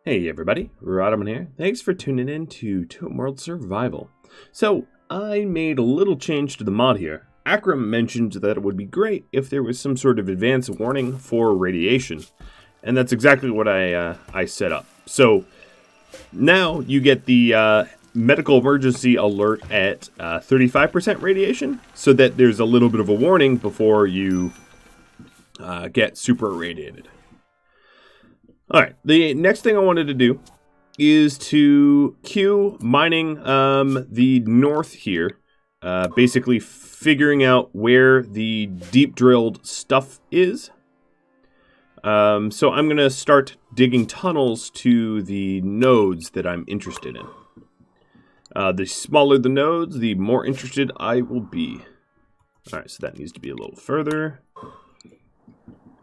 Hey everybody, Rhadamant here. Thanks for tuning in to RimWorld Survival. So, I made a little change to the mod here. Akram mentioned that it would be great if there was some sort of advance warning for radiation. And that's exactly what I set up. So, now you get the medical emergency alert at 35% radiation, so that there's a little bit of a warning before you get super irradiated. Alright, the next thing I wanted to do is to queue mining the north here, basically figuring out where the deep drilled stuff is. So I'm going to start digging tunnels to the nodes that I'm interested in. The smaller the nodes, the more interested I will be. Alright, so that needs to be a little further.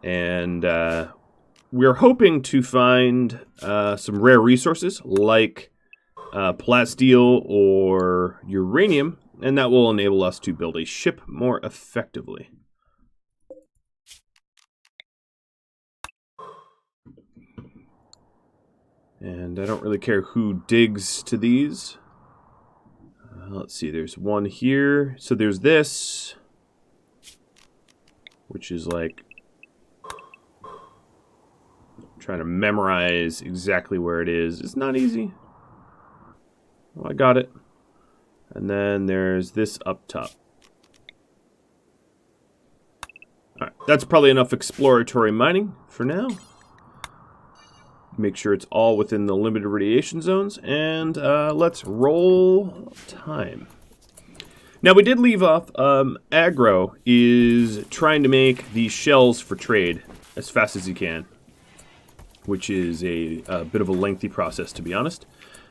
And we're hoping to find some rare resources like plasteel or uranium, and that will enable us to build a ship more effectively. And I don't really care who digs to these. Let's see, there's one here. So there's this, which is like trying to memorize exactly where it is. It's not easy. Well, I got it. And then there's this up top. Alright, that's probably enough exploratory mining for now. Make sure it's all within the limited radiation zones. And let's roll time. Now, we did leave off, Aggro is trying to make these shells for trade as fast as he can, which is a bit of a lengthy process, to be honest.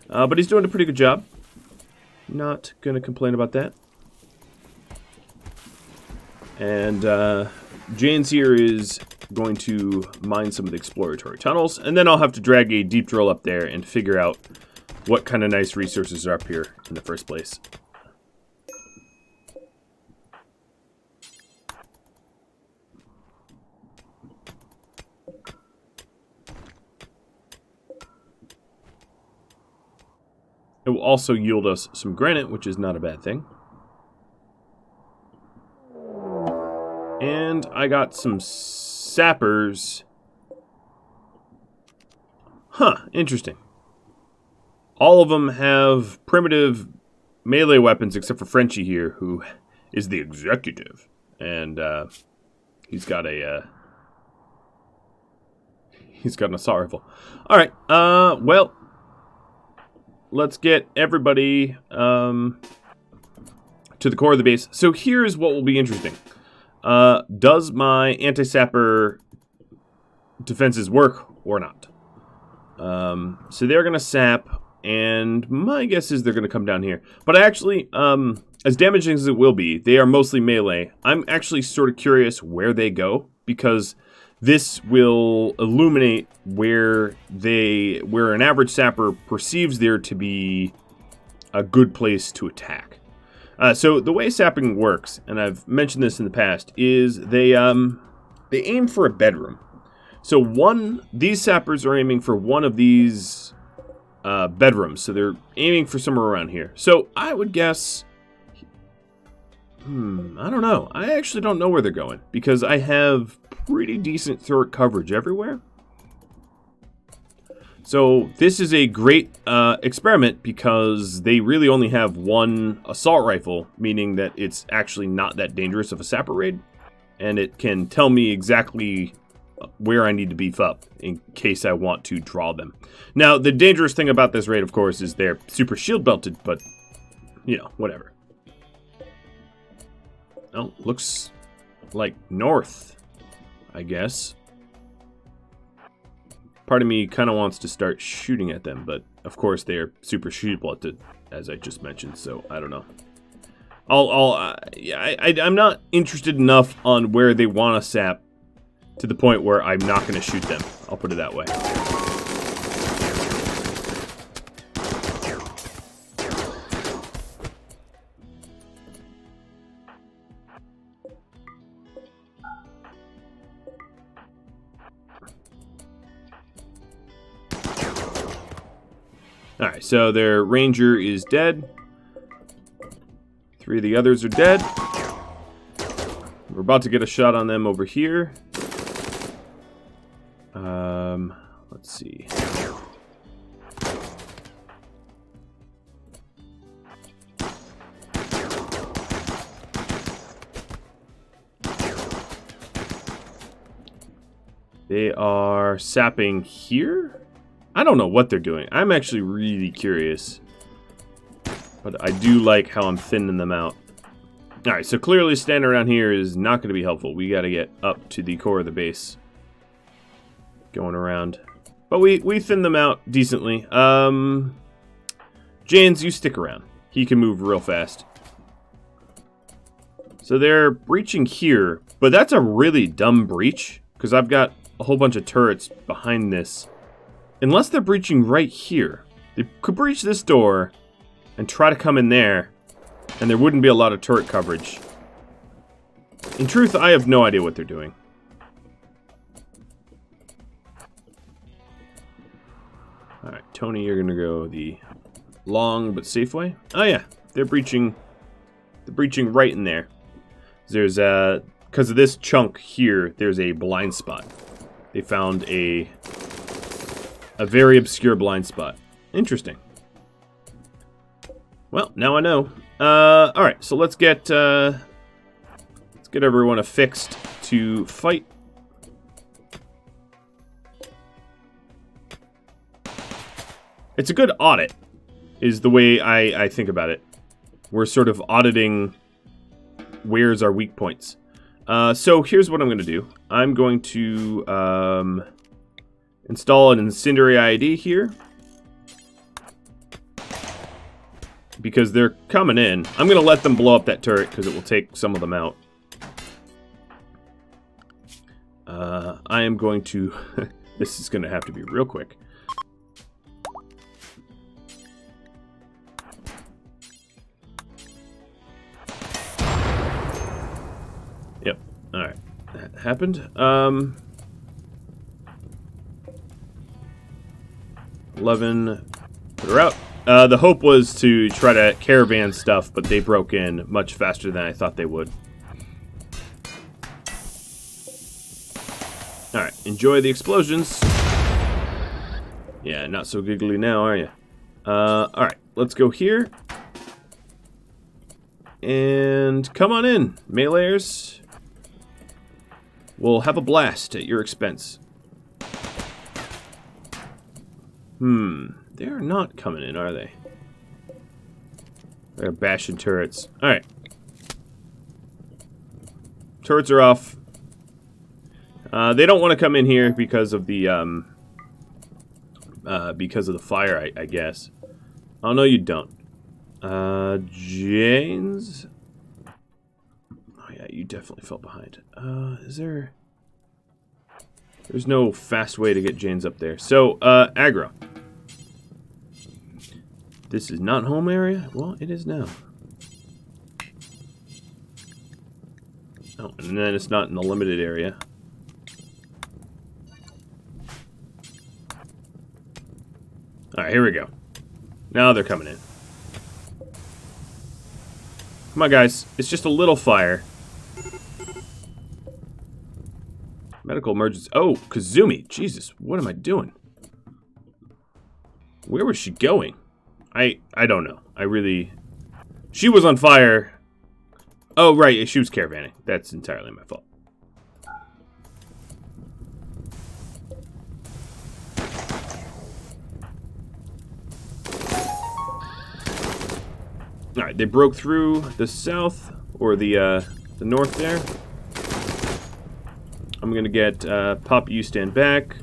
But he's doing a pretty good job. Not going to complain about that. And Jane's here is going to mine some of the exploratory tunnels, and then I'll have to drag a deep drill up there and figure out what kind of nice resources are up here in the first place. It will also yield us some granite, which is not a bad thing. And I got some sappers. Huh, interesting. All of them have primitive melee weapons except for Frenchie here, who is the executive. And he's got an assault rifle. Alright, well, let's get everybody to the core of the base. So here's what will be interesting. Does my anti-sapper defenses work or not? So they're going to sap, and my guess is they're going to come down here. But actually, as damaging as it will be, they are mostly melee. I'm actually sort of curious where they go, because this will illuminate where an average sapper perceives there to be a good place to attack. So the way sapping works, and I've mentioned this in the past, is they aim for a bedroom. So these sappers are aiming for one of these bedrooms. So they're aiming for somewhere around here. So I would guess, I don't know. I actually don't know where they're going, because I have pretty decent turret coverage everywhere. So this is a great experiment, because they really only have one assault rifle, meaning that it's actually not that dangerous of a sapper raid, and it can tell me exactly where I need to beef up in case I want to draw them. Now, the dangerous thing about this raid, of course, is they're super shield belted, but, you know, whatever. Oh, looks like north, I guess. Part of me kind of wants to start shooting at them, but of course they are super shield belted, as I just mentioned, so I don't know. I'm not interested enough on where they want to sap to the point where I'm not going to shoot them. I'll put it that way. Alright, so their ranger is dead. 3 of the others are dead. We're about to get a shot on them over here. Let's see. They are sapping here? I don't know what they're doing. I'm actually really curious. But I do like how I'm thinning them out. Alright, so clearly standing around here is not going to be helpful. We got to get up to the core of the base. Going around. But we thin them out decently. Janes, you stick around. He can move real fast. So they're breaching here. But that's a really dumb breach. Because I've got a whole bunch of turrets behind this. Unless they're breaching right here. They could breach this door and try to come in there. And there wouldn't be a lot of turret coverage. In truth, I have no idea what they're doing. Alright, Tony, you're gonna go the long but safe way. Oh yeah, they're breaching right in there. There's because of this chunk here, there's a blind spot. They found a very obscure blind spot. Interesting. Well, now I know. Alright, so let's get everyone affixed to fight. It's a good audit, is the way I think about it. We're sort of auditing where's our weak points. So here's what I'm going to do. I'm going to install an incendiary ID here. Because they're coming in. I'm going to let them blow up that turret because it will take some of them out. I am going to... this is going to have to be real quick. Yep. Alright. That happened. 11. Put her out. The hope was to try to caravan stuff, but they broke in much faster than I thought they would. Alright, enjoy the explosions. Yeah, not so giggly now, are you? Alright, let's go here. And come on in, meleeers. We'll have a blast at your expense. They're not coming in, are they? They're bashing turrets. Alright. Turrets are off. They don't want to come in here because of the fire, I guess. Oh, no, you don't. Janes? Oh, yeah, you definitely fell behind. Is there... There's no fast way to get Janes up there. So, aggro. This is not home area? Well, it is now. Oh, and then it's not in the limited area. Alright, here we go. Now they're coming in. Come on, guys. It's just a little fire. Medical emergency. Oh, Kazumi. Jesus, what am I doing? Where was she going? I don't know. I really... She was on fire. Oh, right. She was caravanning. That's entirely my fault. Alright, they broke through the south, or the north there. I'm gonna get Pop, you stand back.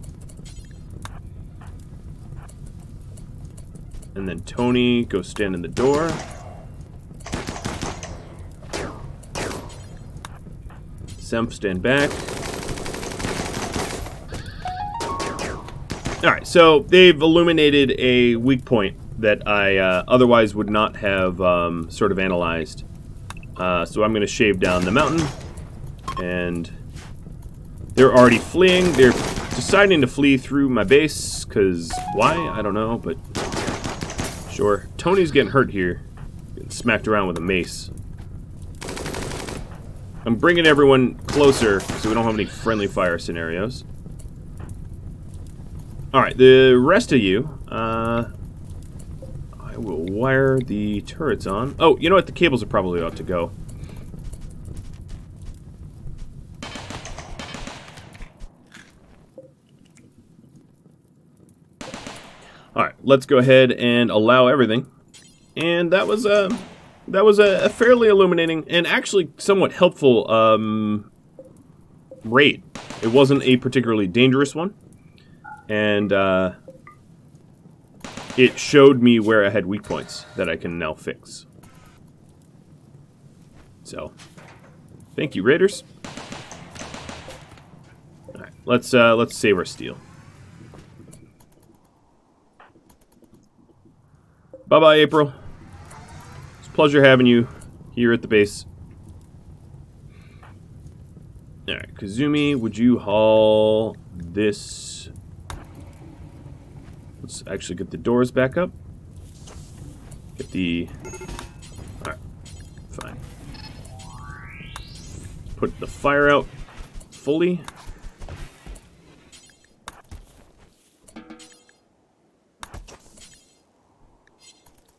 And then Tony, go stand in the door. Semp, stand back. Alright, so they've illuminated a weak point that I otherwise would not have sort of analyzed. So I'm going to shave down the mountain. And they're already fleeing. They're deciding to flee through my base, because why? I don't know, but Sure. Tony's getting hurt here. Getting smacked around with a mace. I'm bringing everyone closer so we don't have any friendly fire scenarios. Alright, the rest of you, I will wire the turrets on. Oh, you know what? The cables are probably ought to go. Alright, let's go ahead and allow everything. And that was a fairly illuminating and actually somewhat helpful raid. It wasn't a particularly dangerous one. And it showed me where I had weak points that I can now fix. So, thank you, Raiders. All right, let's save our steel. Bye-bye, April. It's a pleasure having you here at the base. All right, Kazumi, would you haul this? Let's actually get the doors back up. Get the... Alright, fine. Put the fire out fully.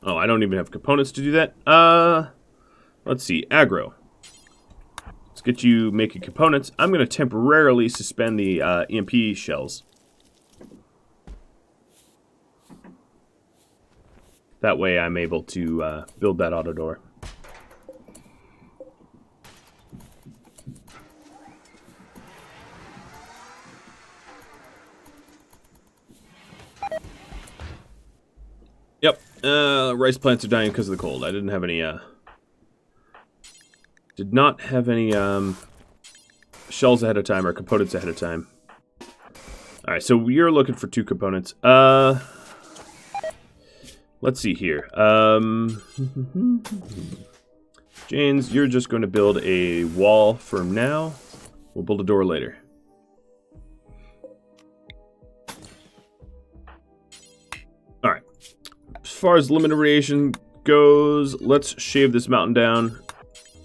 Oh, I don't even have components to do that. Let's see, aggro. Let's get you making components. I'm going to temporarily suspend the EMP shells. That way I'm able to build that auto door. Yep, rice plants are dying because of the cold. I didn't have any, did not have any, shells ahead of time or components ahead of time. Alright, so you're looking for 2 components. Let's see here. Janes, you're just going to build a wall for now. We'll build a door later. Alright. As far as limited radiation goes, let's shave this mountain down.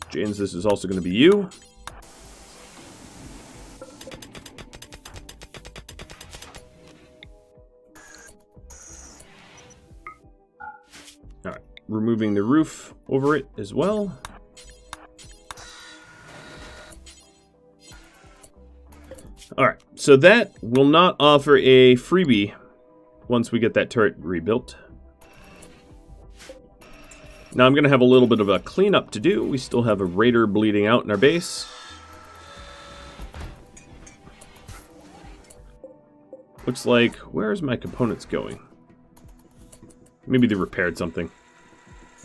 Janes, this is also going to be you. Removing the roof over it as well. Alright, so that will not offer a freebie once we get that turret rebuilt. Now I'm going to have a little bit of a cleanup to do. We still have a raider bleeding out in our base. Looks like, where's my components going? Maybe they repaired something.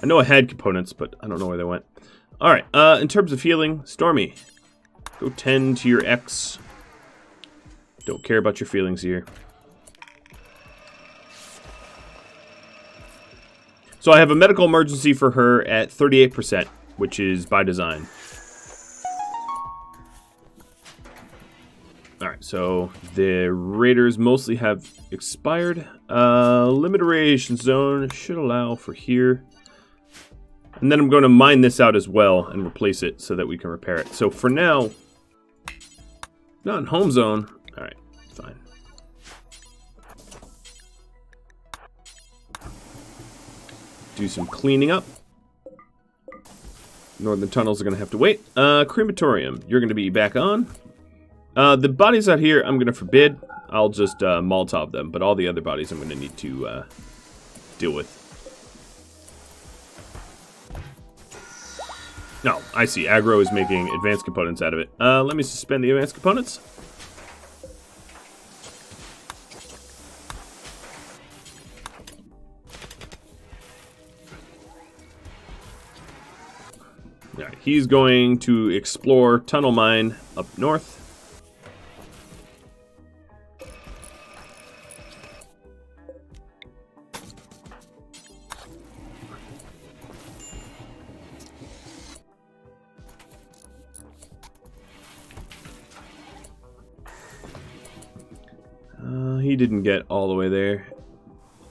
I know I had components, but I don't know where they went. Alright, in terms of healing, Stormy, go tend to your ex. Don't care about your feelings here. So I have a medical emergency for her at 38%, which is by design. Alright, so the raiders mostly have expired. Limited radiation zone should allow for here. And then I'm going to mine this out as well and replace it so that we can repair it. So for now, not in home zone. Alright, fine. Do some cleaning up. Northern tunnels are going to have to wait. Crematorium, you're going to be back on. The bodies out here, I'm going to forbid. I'll just Molotov them, but all the other bodies I'm going to need to deal with. No, I see. Aggro is making advanced components out of it. Let me suspend the advanced components. Alright, he's going to explore tunnel mine up north. He didn't get all the way there.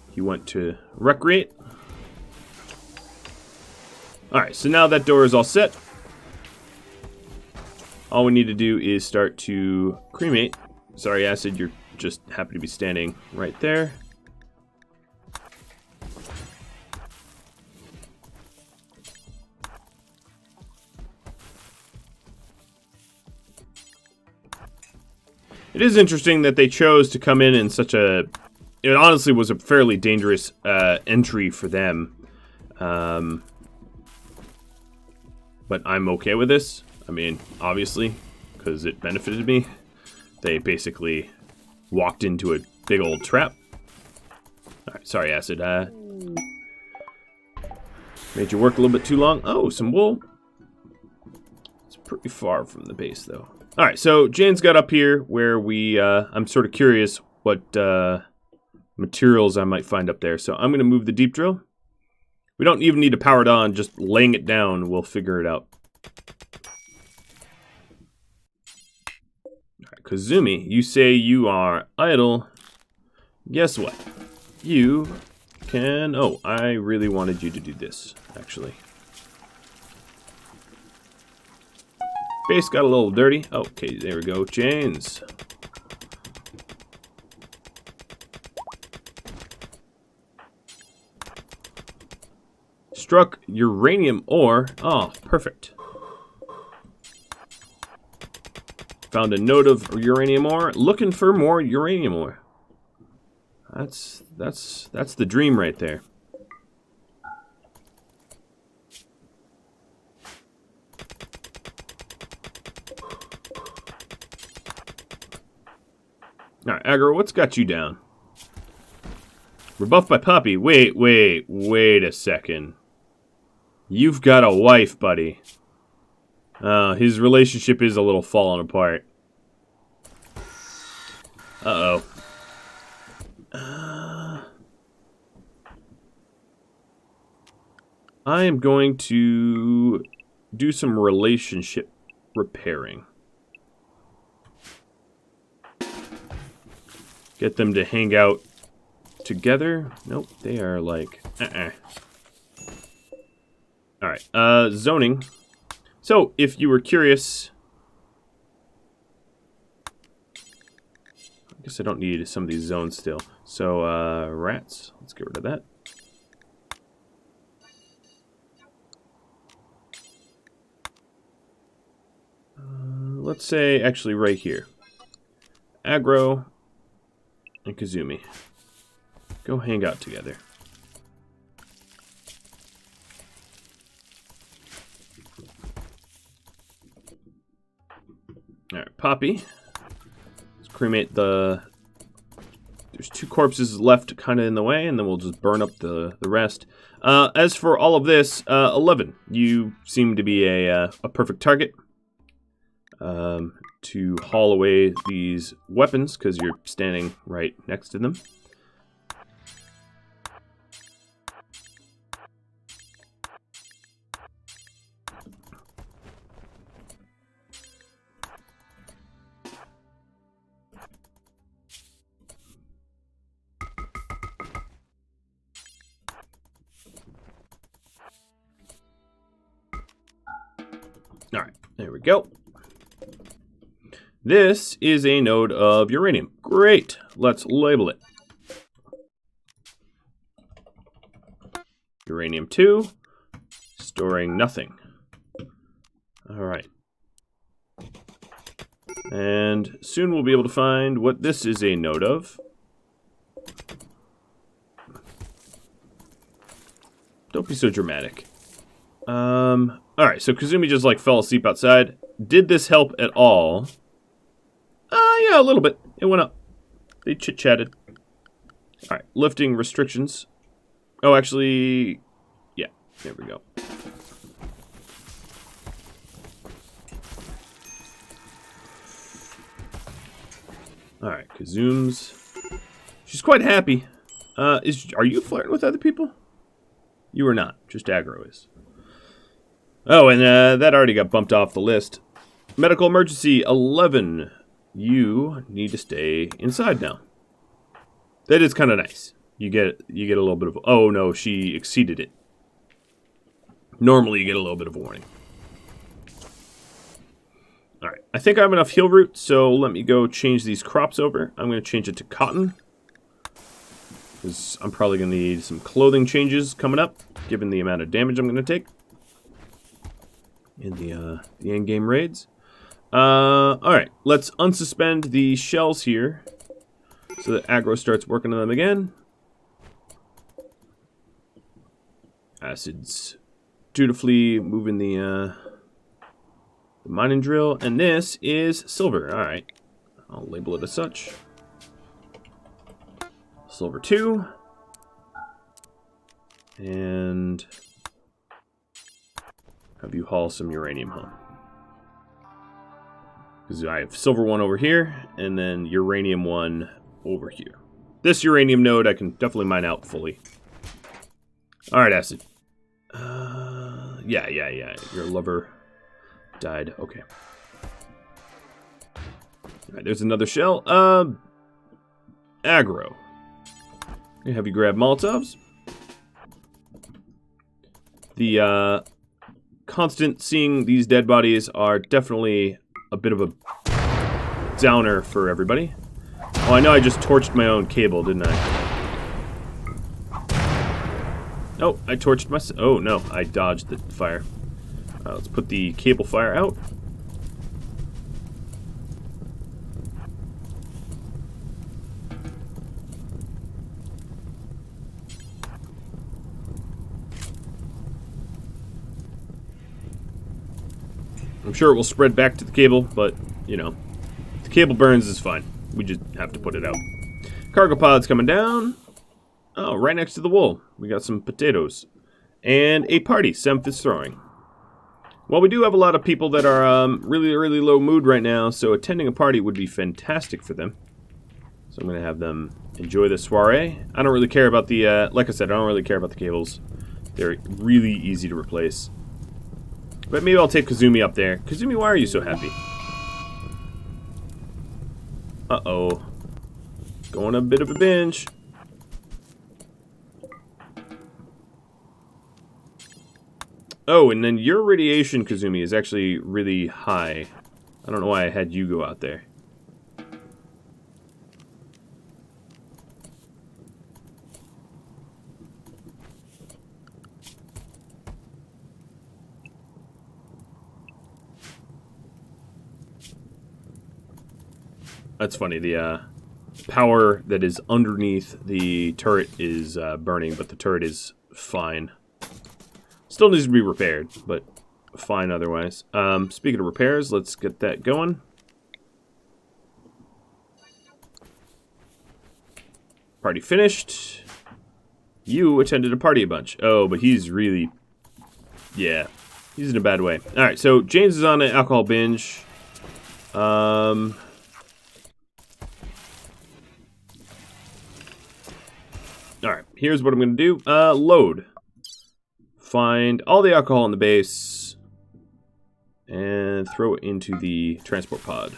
He went to recreate. Alright, so now that door is all set. All we need to do is start to cremate. Sorry, Acid, you're just happy to be standing right there. It is interesting that they chose to come in such a... It honestly was a fairly dangerous entry for them. But I'm okay with this. I mean, obviously, because it benefited me. They basically walked into a big old trap. Alright, sorry, Acid. Made you work a little bit too long. Oh, some wool. It's pretty far from the base, though. Alright, so Jane's got up here where we, I'm sort of curious what materials I might find up there. So I'm going to move the deep drill. We don't even need to power it on, just laying it down, we'll figure it out. Alright, Kazumi, you say you are idle. Guess what? You can... Oh, I really wanted you to do this, actually. Base got a little dirty. Okay, there we go. Chains. Struck uranium ore. Oh, perfect. Found a node of uranium ore. Looking for more uranium ore. That's the dream right there. Alright, Aggro, what's got you down? Rebuffed by Poppy. Wait a second. You've got a wife, buddy. His relationship is a little falling apart. Uh-oh. I am going to do some relationship repairing. Get them to hang out together. Nope, they are like, Alright, zoning. So, if you were curious... I guess I don't need some of these zones still. So, rats. Let's get rid of that. Let's say, actually, right here. Aggro and Kazumi. Go hang out together. Alright, Poppy. Let's cremate the... There's 2 corpses left kind of in the way, and then we'll just burn up the rest. As for all of this, 11. You seem to be a perfect target to haul away these weapons, because you're standing right next to them. Alright, there we go. This is a node of uranium. Great. Let's label it. Uranium 2. Storing nothing. Alright. And soon we'll be able to find what this is a node of. Don't be so dramatic. Alright, so Kazumi just like fell asleep outside. Did this help at all? Yeah, a little bit. It went up. They chit-chatted. Alright, lifting restrictions. Oh, actually... Yeah, there we go. Alright, Kazooms. She's quite happy. Are you flirting with other people? You are not. Just Aggro is. Oh, and that already got bumped off the list. Medical emergency 11. You need to stay inside now. That is kind of nice. You get a little bit of... Oh, no, she exceeded it. Normally you get a little bit of a warning. Alright, I think I have enough heal root, so let me go change these crops over. I'm going to change it to cotton, because I'm probably going to need some clothing changes coming up, given the amount of damage I'm going to take in the end-game raids. Alright, let's unsuspend the shells here, so that aggro starts working on them again. Acids dutifully moving the mining drill, and this is silver. Alright, I'll label it as such. Silver 2. And have you haul some uranium home. Because I have silver 1 over here, and then uranium 1 over here. This uranium node I can definitely mine out fully. Alright, acid. Yeah. Your lover died. Okay. Alright, there's another shell. Aggro. Okay, have you grab Molotovs? The constant seeing these dead bodies are definitely a bit of a downer for everybody. Oh, I know I just torched my own cable, didn't I? Oh, I torched myself. Oh, no, I dodged the fire. Let's put the cable fire out. I'm sure it will spread back to the cable, but, you know, if the cable burns is fine. We just have to put it out. Cargo pod's coming down. Oh, right next to the wool. We got some potatoes. And a party Semp is throwing. Well, we do have a lot of people that are really, really low mood right now, so attending a party would be fantastic for them. So I'm going to have them enjoy the soiree. I don't really care about the, like I said, I don't really care about the cables. They're really easy to replace. But maybe I'll take Kazumi up there. Kazumi, why are you so happy? Uh-oh. Going a bit of a binge. Oh, and then your radiation, Kazumi, is actually really high. I don't know why I had you go out there. That's funny. The power that is underneath the turret is burning, but the turret is fine. Still needs to be repaired, but fine otherwise. Speaking of repairs, let's get that going. Party finished. You attended a party a bunch. Oh, but he's really... yeah, he's in a bad way. Alright, so James is on an alcohol binge. Alright, here's what I'm going to do. Load. Find all the alcohol in the base and throw it into the transport pod.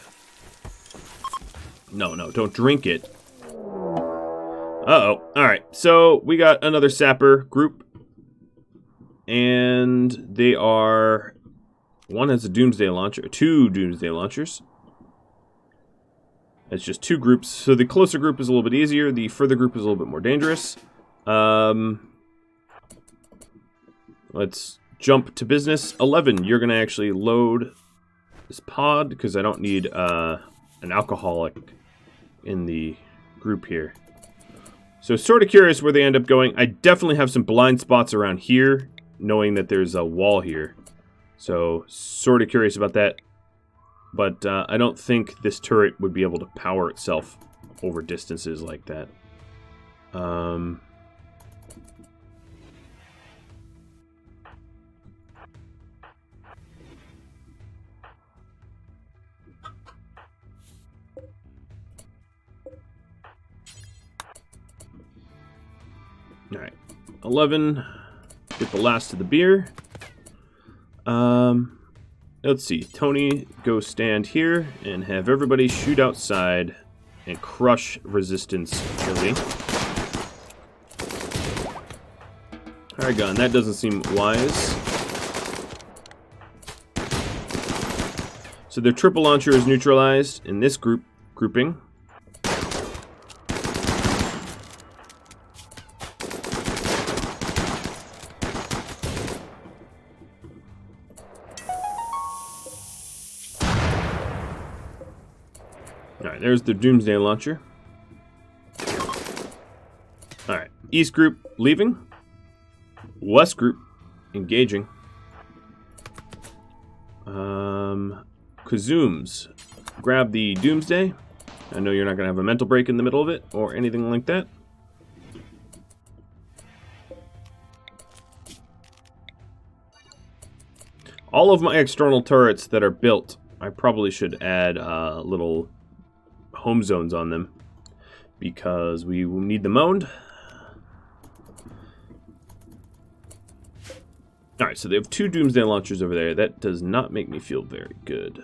No, don't drink it. Uh-oh. Alright, so we got another sapper group. And they are... one has a doomsday launcher, 2 doomsday launchers. It's just 2 groups. So the closer group is a little bit easier. The further group is a little bit more dangerous. Let's jump to business. 11, you're going to actually load this pod because I don't need an alcoholic in the group here. So sort of curious where they end up going. I definitely have some blind spots around here, knowing that there's a wall here. So sort of curious about that. But I don't think this turret would be able to power itself over distances like that. Alright, 11, get the last of the beer. Let's see, Tony, go stand here and have everybody shoot outside and crush resistance Billy. Alright, gun, that doesn't seem wise. So their triple launcher is neutralized in this grouping. Alright, there's the Doomsday launcher. Alright, East group leaving. West group engaging. Kazooms, grab the Doomsday. I know you're not going to have a mental break in the middle of it or anything like that. All of my external turrets that are built, I probably should add little home zones on them because we will need them owned. Alright, so they have 2 Doomsday launchers over there. That does not make me feel very good.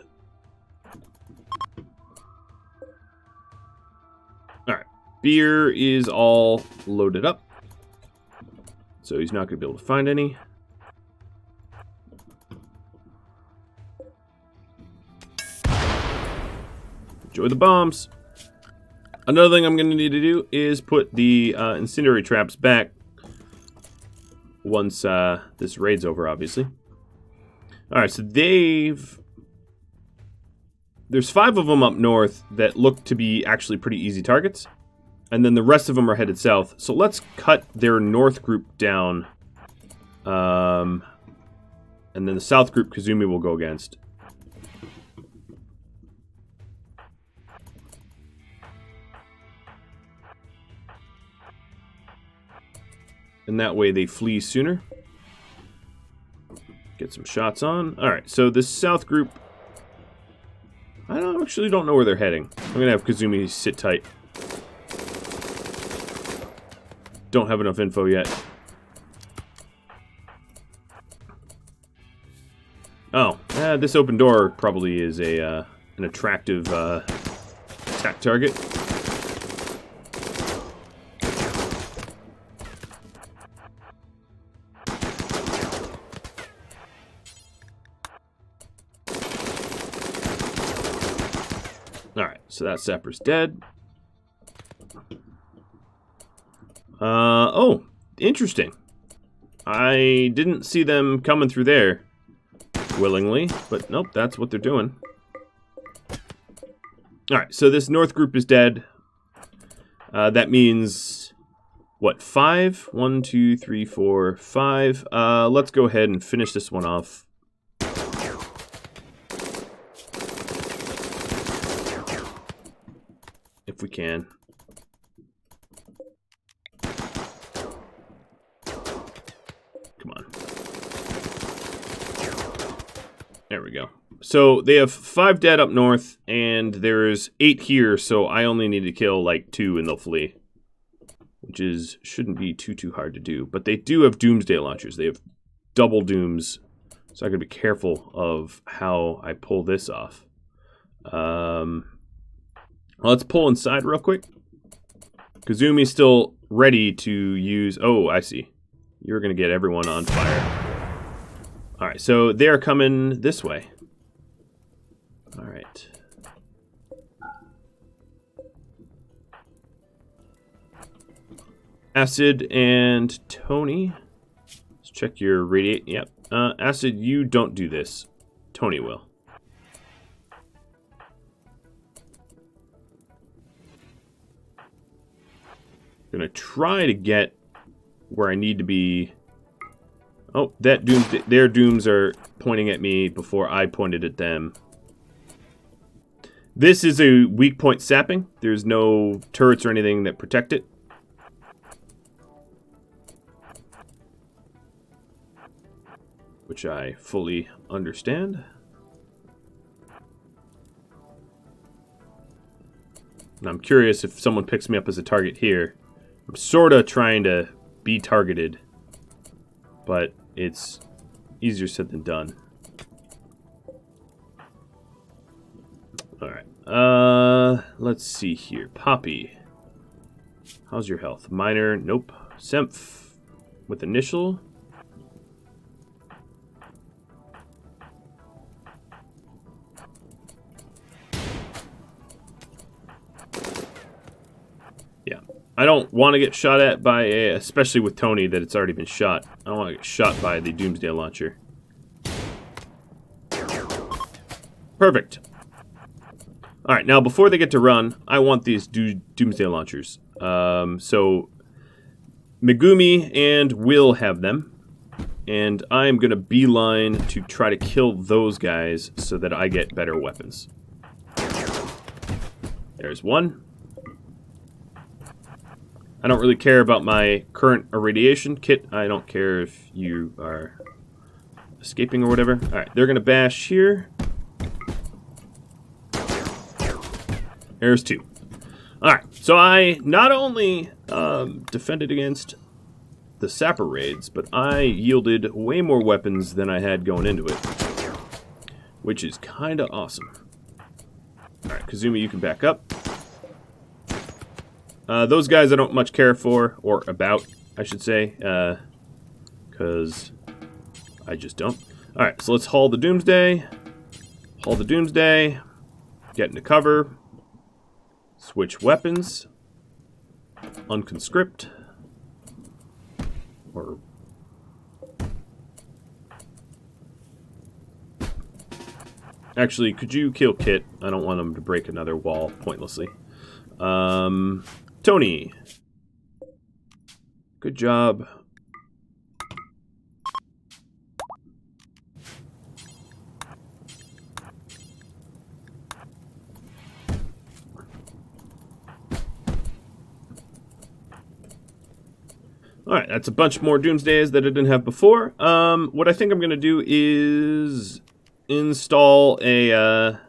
Alright, Beer is all loaded up. So he's not going to be able to find any. Enjoy the bombs. Another thing I'm going to need to do is put the incendiary traps back once this raid's over, obviously. Alright, so there's 5 of them up north that look to be actually pretty easy targets. And then the rest of them are headed south. So let's cut their north group down. And then the south group, Kazumi will go against. And that way they flee sooner. Get some shots on. Alright, so this south group, I actually don't know where they're heading. I'm going to have Kazumi sit tight. Don't have enough info yet. Oh, this open door probably is an attractive attack target. Alright, so that sapper's dead. Oh, interesting. I didn't see them coming through there willingly, but nope, that's what they're doing. Alright, so this north group is dead. That means, what, 5? 1, 2, 3, 4, 5. Let's go ahead and finish this one off. If we can. Come on. There we go. So they have 5 dead up north, and there's 8 here, so I only need to kill like 2 and they'll flee. Which shouldn't be too hard to do. But they do have Doomsday launchers. They have double Dooms. So I gotta be careful of how I pull this off. Let's pull inside real quick. Kazumi's still ready to use... Oh, I see. You're going to get everyone on fire. Alright, so they're coming this way. Alright. Acid and Tony. Let's check your radiate. Yep. Acid, you don't do this. Tony will. Gonna try to get where I need to be. Oh, their dooms are pointing at me before I pointed at them. This is a weak point sapping. There's no turrets or anything that protect it. Which I fully understand. And I'm curious if someone picks me up as a target here. I'm sort of trying to be targeted, but it's easier said than done. Alright, let's see here. Poppy. How's your health? Minor, nope. Semph with initial. I don't want to get shot at by especially with Tony, that it's already been shot. I don't want to get shot by the Doomsday launcher. Perfect. Alright, now before they get to run, I want these Doomsday launchers. So, Megumi and Will have them. And I'm going to beeline to try to kill those guys so that I get better weapons. There's one. I don't really care about my current irradiation kit. I don't care if you are escaping or whatever. Alright, they're going to bash here. There's two. Alright, so I not only defended against the sapper raids, but I yielded way more weapons than I had going into it, which is kind of awesome. Alright, Kazumi, you can back up. Those guys I don't much care for, or about, I should say, because I just don't. Alright, so let's haul the Doomsday. Haul the Doomsday. Get into cover. Switch weapons. Unconscript. Or... Actually, could you kill Kit? I don't want him to break another wall pointlessly. Tony. Good job. Alright, that's a bunch more Doomsdays that I didn't have before. What I think I'm going to do is install a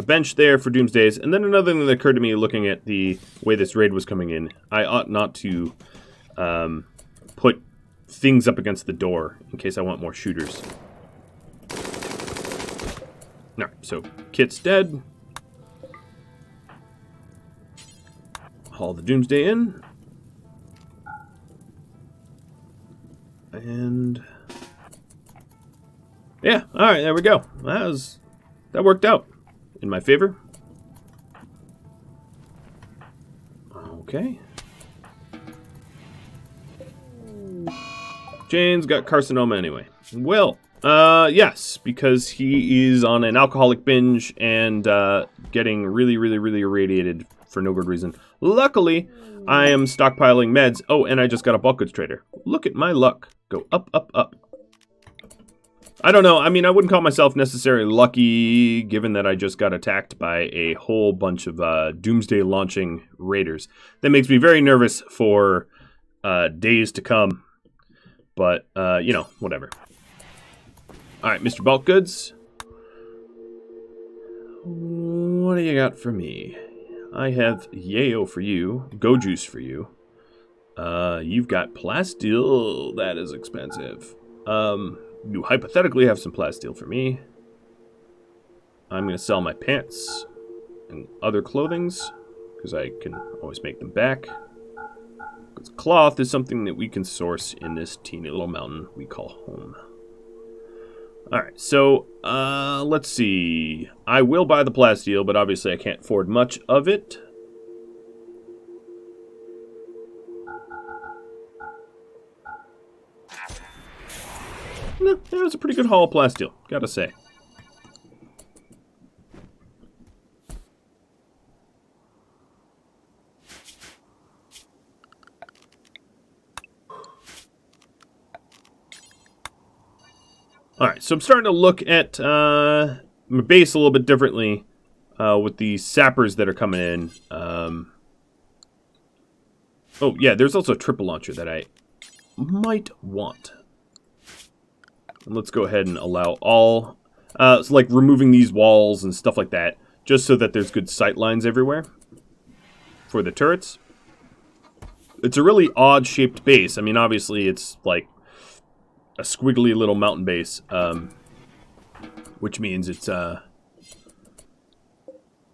bench there for Doomsdays. And then another thing that occurred to me looking at the way this raid was coming in, I ought not to put things up against the door in case I want more shooters. Alright, so Kit's dead. Haul the Doomsday in. And yeah, alright, there we go. That worked out in my favor. Okay. Jane's got carcinoma anyway. Well, yes, because he is on an alcoholic binge and getting really, really, really irradiated for no good reason. Luckily, I am stockpiling meds. Oh, and I just got a bulk goods trader. Look at my luck. Go up, up, up. I don't know. I mean, I wouldn't call myself necessarily lucky, given that I just got attacked by a whole bunch of Doomsday launching raiders. That makes me very nervous for days to come. But, you know, whatever. Alright, Mr. Bulk Goods. What do you got for me? I have Yayo for you. Go Juice for you. You've got Plasteel. That is expensive. You hypothetically have some Plasteel for me. I'm going to sell my pants and other clothings, because I can always make them back. Because cloth is something that we can source in this teeny little mountain we call home. Alright, so, let's see. I will buy the Plasteel, but obviously I can't afford much of it. No, that was a pretty good haul of Plasteel, gotta say. Alright, so I'm starting to look at my base a little bit differently with the sappers that are coming in. Oh, yeah, there's also a triple launcher that I might want. And let's go ahead and allow all, so like removing these walls and stuff like that, just so that there's good sight lines everywhere for the turrets. It's a really odd-shaped base. I mean, obviously, it's like a squiggly little mountain base, which means it's,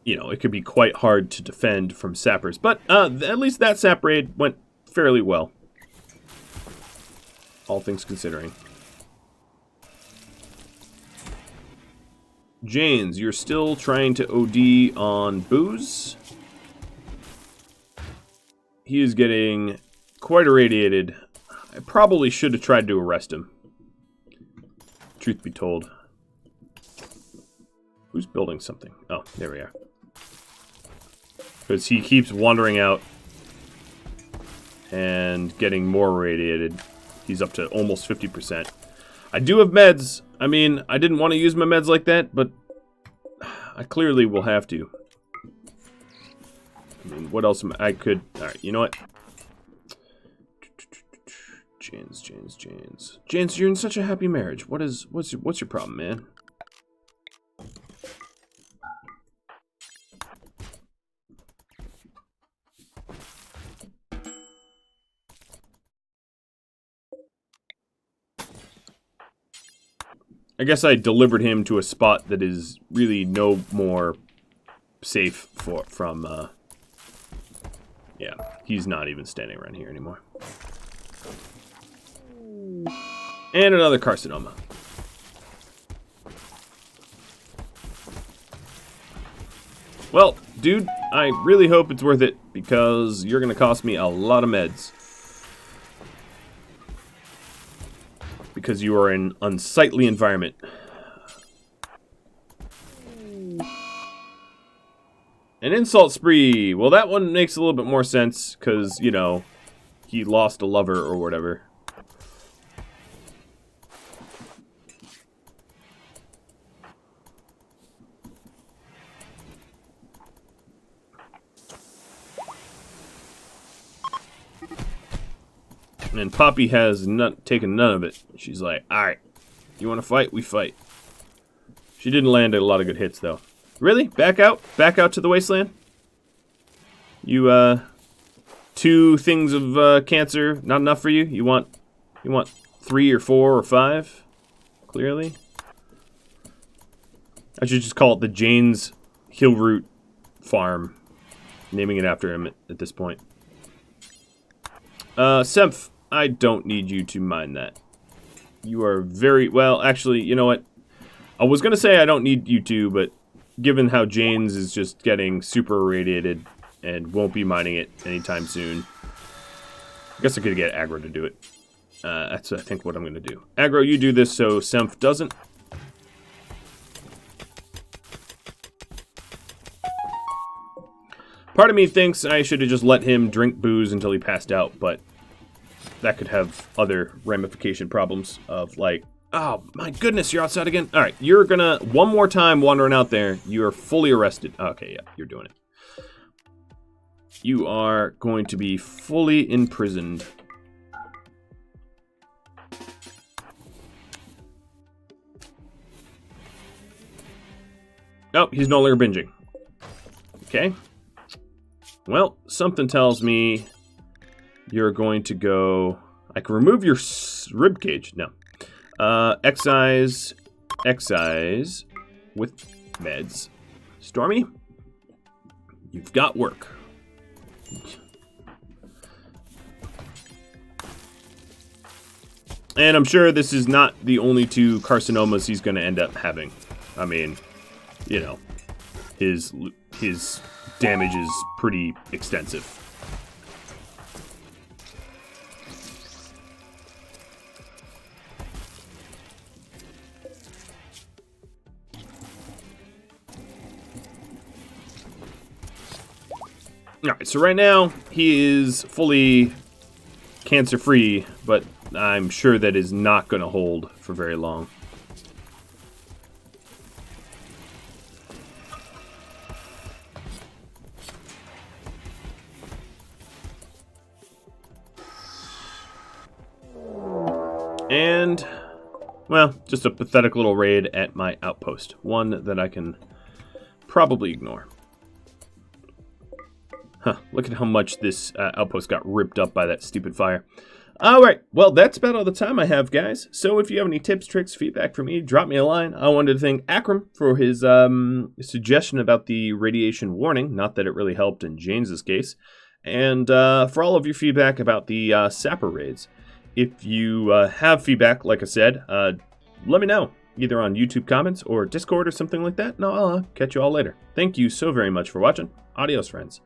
you know, it could be quite hard to defend from sappers. But at least that sap raid went fairly well, all things considering. Janes, you're still trying to OD on booze? he is getting quite irradiated. I probably should have tried to arrest him. Truth be told. Who's building something? Oh, there we are. Because he keeps wandering out and getting more irradiated. He's up to almost 50%. I do have meds. I mean, I didn't want to use my meds like that, but I clearly will have to. I mean, what else I could... Alright, you know what? Janes. Janes, you're in such a happy marriage. What's your problem, man? I guess I delivered him to a spot that is really no more safe from yeah, he's not even standing around here anymore. And another carcinoma. Well, dude, I really hope it's worth it, because you're going to cost me a lot of meds. Because you are in an unsightly environment. An insult spree. Well, that one makes a little bit more sense, because, you know, he lost a lover or whatever. And Poppy has taken none of it. She's like, alright, you want to fight? We fight. She didn't land a lot of good hits, though. Really? Back out? Back out to the wasteland? You, 2 things of cancer, not enough for you? You want 3 or 4 or 5? Clearly. I should just call it the Jane's Hillroot Farm. Naming it after him at this point. Semph, I don't need you to mine that. You are very... Well, actually, you know what? I was going to say I don't need you to, but given how Jane's is just getting super irradiated and won't be mining it anytime soon, I guess I could get Aggro to do it. That's, I think, what I'm going to do. Aggro, you do this so Semph doesn't. Part of me thinks I should have just let him drink booze until he passed out, but that could have other ramification problems of like, oh my goodness, you're outside again? Alright, you're gonna, one more time wandering out there, you are fully arrested. Okay, yeah, you're doing it. You are going to be fully imprisoned. Oh, he's no longer binging. Okay. Well, something tells me you're going to go... I can remove your rib cage. No. Excise with meds. Stormy, you've got work. And I'm sure this is not the only 2 carcinomas he's going to end up having. I mean, you know, his damage is pretty extensive. Alright, so right now he is fully cancer-free, but I'm sure that is not going to hold for very long. And, well, just a pathetic little raid at my outpost. One that I can probably ignore. Huh, look at how much this outpost got ripped up by that stupid fire. Alright, well, that's about all the time I have, guys. So if you have any tips, tricks, feedback for me, drop me a line. I wanted to thank Akram for his suggestion about the radiation warning. Not that it really helped in James's case. And for all of your feedback about the Sapper raids. If you have feedback, like I said, let me know. Either on YouTube comments or Discord or something like that. No, I'll catch you all later. Thank you so very much for watching. Adios, friends.